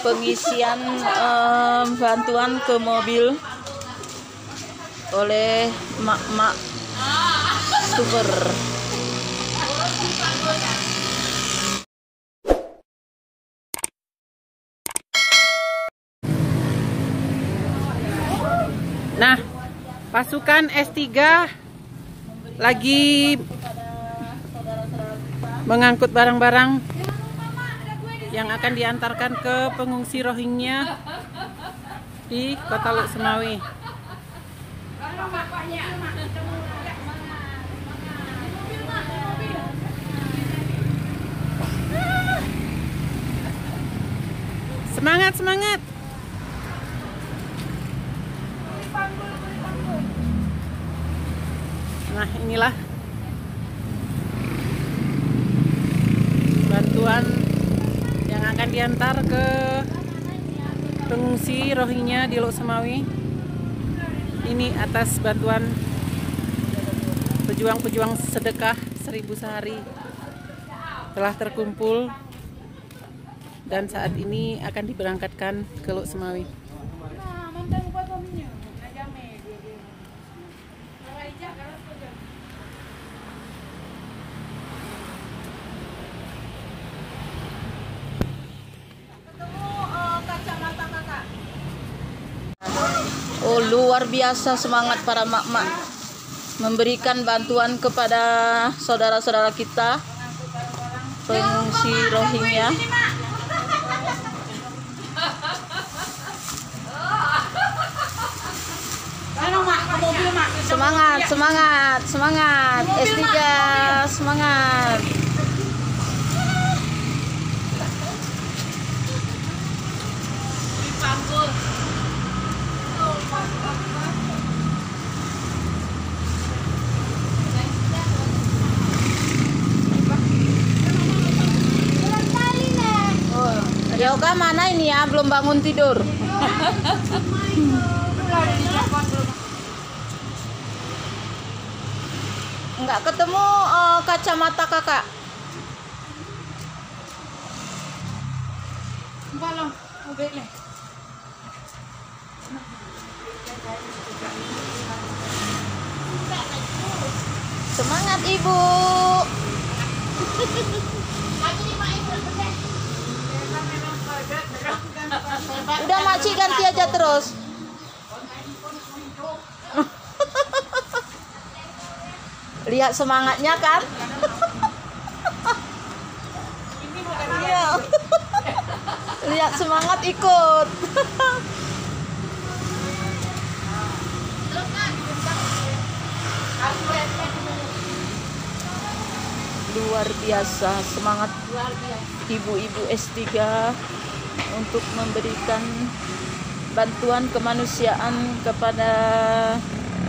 pengisian bantuan ke mobil oleh mak-mak super. Nah, pasukan S3 lagi mengangkut barang-barang yang akan diantarkan ke pengungsi Rohingya di Kota Lok Semawi. Semangat, semangat! Nah, inilah bantuan yang akan diantar ke pengungsi Rohingya di Lok Semawi. Ini atas bantuan pejuang-pejuang sedekah 1000 sehari telah terkumpul dan saat ini akan diberangkatkan ke Lok Semawi. Oh, luar biasa semangat para mak-mak memberikan bantuan kepada saudara-saudara kita pengungsi Rohingya. Semangat, semangat, semangat. S3, semangat. Yoga mana ini ya, belum bangun tidur. Enggak ketemu kacamata kakak. Semangat ibu. Udah makcik ganti aja terus. Lihat semangatnya kan? Lihat semangat ikut. Luar biasa semangat ibu-ibu S3 untuk memberikan bantuan kemanusiaan kepada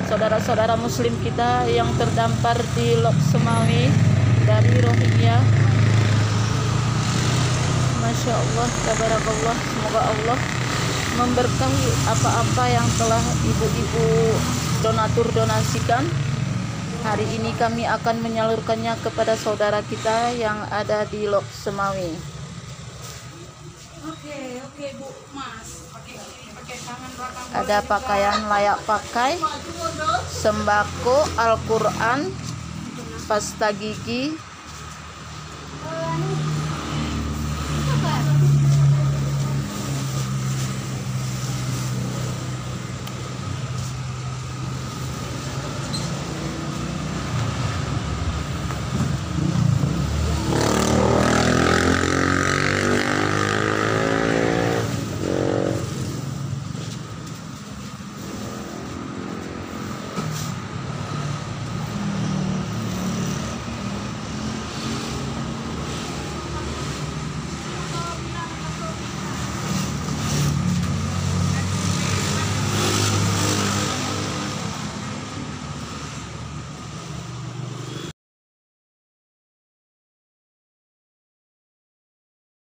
saudara-saudara muslim kita yang terdampar di Lok Semawi dari Rohingya. Masya Allah, tabarakallah, semoga Allah memberkahi apa-apa yang telah ibu-ibu donatur donasikan. Hari ini kami akan menyalurkannya kepada saudara kita yang ada di Lok Semawi. Oke, Bu, Mas. Pakai tangan belakang. Ada pakaian layak pakai, sembako, Al-Quran, pasta gigi,